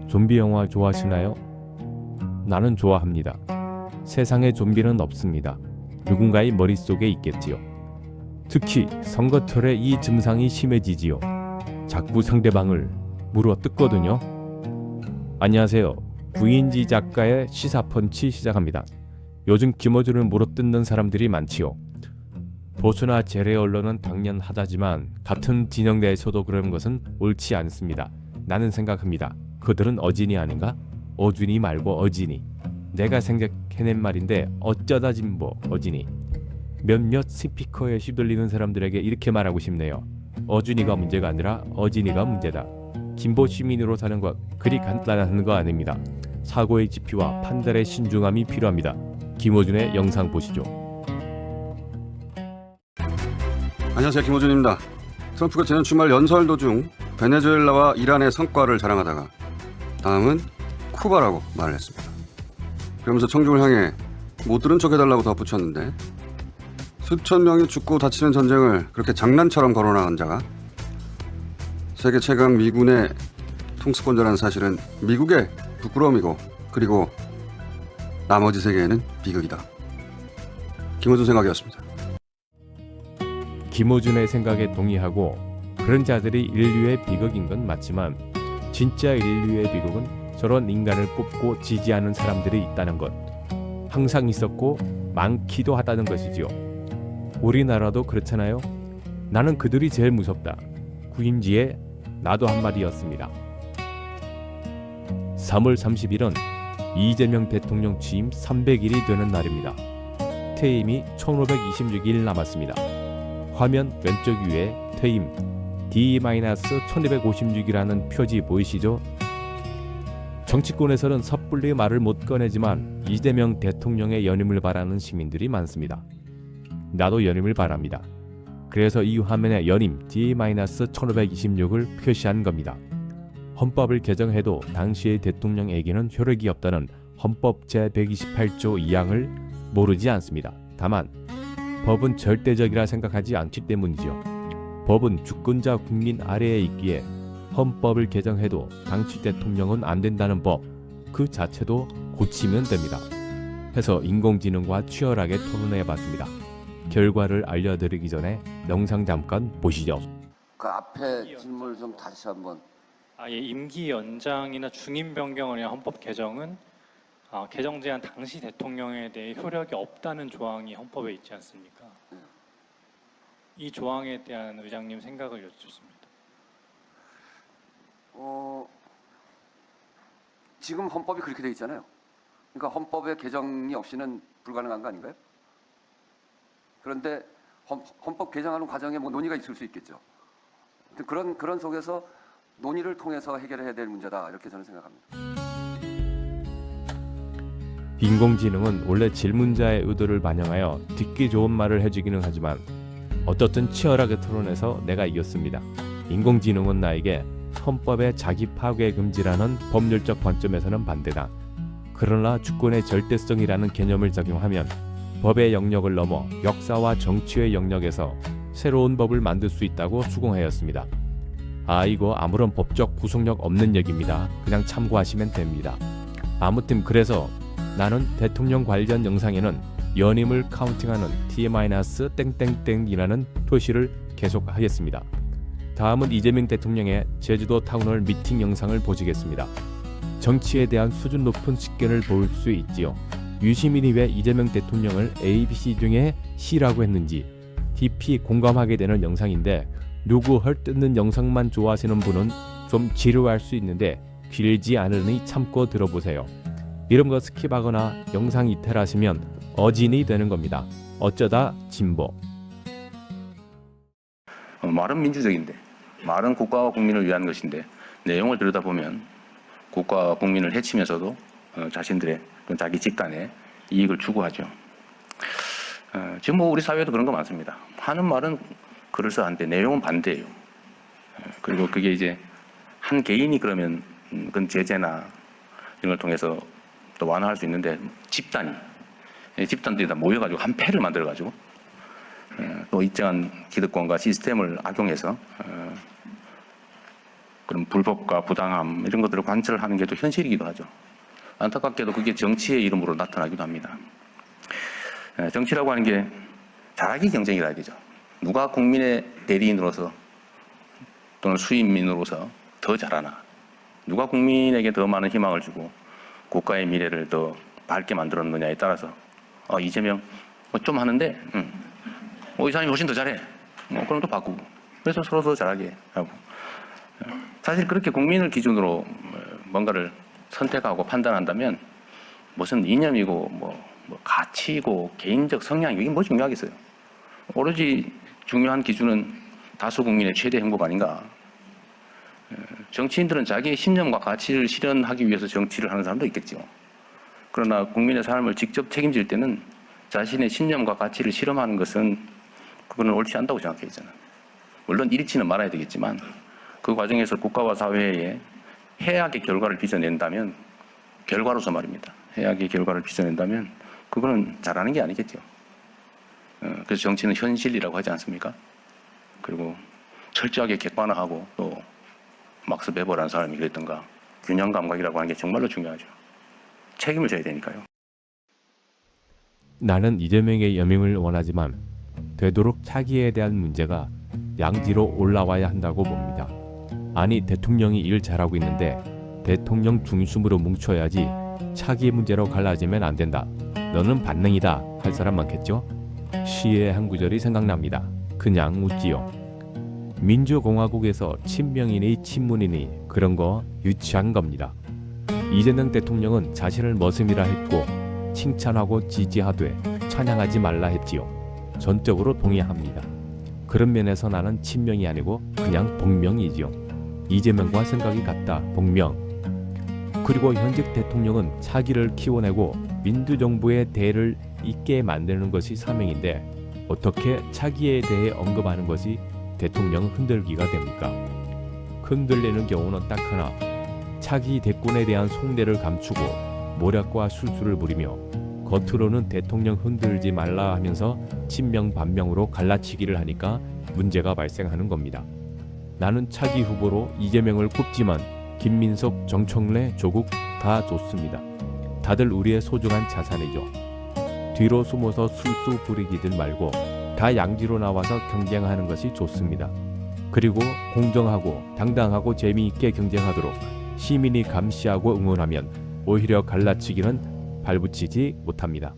좀비 영화 좋아하시나요? 나는 좋아합니다. 세상에 좀비는 없습니다. 누군가의 머릿속에 있겠지요. 특히 선거철에 이 증상이 심해지지요. 자꾸 상대방을 물어뜯거든요. 안녕하세요. 구인지 작가의 시사펀치 시작합니다. 요즘 김어준을 물어뜯는 사람들이 많지요. 보수나 재래 언론은 당연하다지만 같은 진영 내에서도 그러는 것은 옳지 않습니다. 나는 생각합니다. 그들은 어진이 아닌가? 어준이 말고 어진이. 내가 생각해낸 말인데 어쩌다 진보 어진이. 몇몇 스피커에 휘둘리는 사람들에게 이렇게 말하고 싶네요. 어준이가 문제가 아니라 어진이가 문제다. 진보 시민으로 사는 것 그리 간단한 거 아닙니다. 사고의 지피와 판단의 신중함이 필요합니다. 김어준의 영상 보시죠. 안녕하세요, 김어준입니다. 트럼프가 지난 주말 연설 도중 베네수엘라와 이란의 성과를 자랑하다가 다음은 쿠바라고 말을 했습니다. 그러면서 청중을 향해 못 들은 척 해달라고 덧붙였는데 수천 명이 죽고 다치는 전쟁을 그렇게 장난처럼 거론한 자가 세계 최강 미군의 통수권자라는 사실은 미국의 부끄러움이고 그리고 나머지 세계에는 비극이다. 김어준 생각이었습니다. 김어준의 생각에 동의하고 그런 자들이 인류의 비극인 건 맞지만 진짜 인류의 비극은 저런 인간을 뽑고 지지하는 사람들이 있다는 것, 항상 있었고 많기도 하다는 것이지요. 우리나라도 그렇잖아요. 나는 그들이 제일 무섭다. 구인지의 나도 한마디였습니다. 3월 30일은 이재명 대통령 취임 300일이 되는 날입니다. 퇴임이 1526일 남았습니다. 화면 왼쪽 위에 퇴임 D-1256이라는 표지 보이시죠? 정치권에서는 섣불리 말을 못 꺼내지만 이재명 대통령의 연임을 바라는 시민들이 많습니다. 나도 연임을 바랍니다. 그래서 이 화면에 연임 D-1526을 표시한 겁니다. 헌법을 개정해도 당시의 대통령에게는 효력이 없다는 헌법 제128조 2항을 모르지 않습니다. 다만 법은 절대적이라 생각하지 않기 때문이죠. 법은 주권자 국민 아래에 있기에 헌법을 개정해도 당시 대통령은 안 된다는 법 그 자체도 고치면 됩니다. 해서 인공지능과 치열하게 토론해봤습니다. 결과를 알려드리기 전에 영상 잠깐 보시죠. 그 앞에 질문을 좀 다시 한번. 예, 임기 연장이나 중임 변경을 위한 헌법 개정은 개정 제한 당시 대통령에 대해 효력이 없다는 조항이 헌법에 있지 않습니까? 이 조항에 대한 의장님 생각을 여쭙습니다. 지금 헌법이 그렇게 돼 있잖아요. 그러니까 헌법의 개정이 없이는 불가능한 거 아닌가요? 그런데 헌법 개정하는 과정에 뭐 논의가 있을 수 있겠죠. 그런 속에서 논의를 통해서 해결해야 될 문제다 이렇게 저는 생각합니다. 인공지능은 원래 질문자의 의도를 반영하여 듣기 좋은 말을 해주기는 하지만 어떻든 치열하게 토론해서 내가 이겼습니다. 인공지능은 나에게 헌법의 자기 파괴 금지라는 법률적 관점에서는 반대다. 그러나 주권의 절대성이라는 개념을 적용하면 법의 영역을 넘어 역사와 정치의 영역에서 새로운 법을 만들 수 있다고 수긍하였습니다. 이거 아무런 법적 구속력 없는 얘기입니다. 그냥 참고하시면 됩니다. 아무튼 그래서 나는 대통령 관련 영상에는 연임을 카운팅하는 T-땡땡땡이라는 표시를 계속하겠습니다. 다음은 이재명 대통령의 제주도 타운홀 미팅 영상을 보시겠습니다. 정치에 대한 수준 높은 식견을 볼 수 있지요. 유시민이 왜 이재명 대통령을 ABC 중에 C라고 했는지 깊이 공감하게 되는 영상인데 누구 헐뜯는 영상만 좋아하시는 분은 좀 지루할 수 있는데 길지 않으니 참고 들어보세요. 이런 거 스킵하거나 영상 이탈하시면 어진이 되는 겁니다. 어쩌다 진보. 말은 민주적인데 말은 국가와 국민을 위한 것인데 내용을 들여다보면 국가와 국민을 해치면서도 자신들의 자기 집단의 이익을 추구하죠. 지금 뭐 우리 사회에도 그런 거 많습니다. 하는 말은 그럴싸한데 내용은 반대예요. 그리고 그게 이제 한 개인이 그러면 그건 제재나 이런 걸 통해서 또 완화할 수 있는데 집단들이 다 모여가지고 한 패를 만들어가지고 또 일정한 기득권과 시스템을 악용해서 그런 불법과 부당함 이런 것들을 관철하는 게 또 현실이기도 하죠. 안타깝게도 그게 정치의 이름으로 나타나기도 합니다. 정치라고 하는 게 잘하기 경쟁이라 해야 되죠. 누가 국민의 대리인으로서 또는 수인민으로서 더 잘하나, 누가 국민에게 더 많은 희망을 주고 국가의 미래를 더 밝게 만들었느냐에 따라서 이재명 좀 하는데 이 사람이 훨씬 더 잘해. 그럼 또 바꾸고. 그래서 서로 더 잘하게 하고. 사실 그렇게 국민을 기준으로 뭔가를 선택하고 판단한다면 무슨 이념이고 뭐 가치고 개인적 성향 이게 뭐 중요하겠어요. 오로지 중요한 기준은 다수 국민의 최대 행복 아닌가. 정치인들은 자기의 신념과 가치를 실현하기 위해서 정치를 하는 사람도 있겠죠. 그러나 국민의 삶을 직접 책임질 때는 자신의 신념과 가치를 실험하는 것은 그거는 옳지 않다고 생각해요. 저는. 물론 잃지는 말아야 되겠지만 그 과정에서 국가와 사회에 해악의 결과를 빚어낸다면, 결과로서 말입니다. 해악의 결과를 빚어낸다면 그거는 잘하는 게 아니겠죠. 그래서 정치는 현실이라고 하지 않습니까? 그리고 철저하게 객관화하고 또 막스 베버라는 사람이 그랬던가 균형 감각이라고 하는 게 정말로 중요하죠. 책임을 져야 되니까요. 나는 이재명의 연임을 원하지만 되도록 차기에 대한 문제가 양지로 올라와야 한다고 봅니다. 아니 대통령이 일 잘하고 있는데 대통령 중심으로 뭉쳐야지 차기 문제로 갈라지면 안 된다. 너는 반능이다 할 사람 많겠죠? 시의 한 구절이 생각납니다. 그냥 웃지요. 민주공화국에서 친명이니 친문이니 그런 거 유치한 겁니다. 이재명 대통령은 자신을 머슴이라 했고 칭찬하고 지지하되 찬양하지 말라 했지요. 전적으로 동의합니다. 그런 면에서 나는 친명이 아니고 그냥 복명이지요. 이재명과 생각이 같다. 복명. 그리고 현직 대통령은 차기를 키워내고 민주정부의 대를 잇게 만드는 것이 사명인데 어떻게 차기에 대해 언급하는 것이 대통령 흔들기가 됩니까? 흔들리는 경우는 딱 하나. 차기 대권에 대한 속내를 감추고 모략과 술수를 부리며 겉으로는 대통령 흔들지 말라 하면서 친명 반명으로 갈라치기를 하니까 문제가 발생하는 겁니다. 나는 차기 후보로 이재명을 꼽지만 김민석, 정청래, 조국 다 좋습니다. 다들 우리의 소중한 자산이죠. 뒤로 숨어서 술수 부리기들 말고 다 양지로 나와서 경쟁하는 것이 좋습니다. 그리고 공정하고 당당하고 재미있게 경쟁하도록 시민이 감시하고 응원하면 오히려 갈라치기는 발붙이지 못합니다.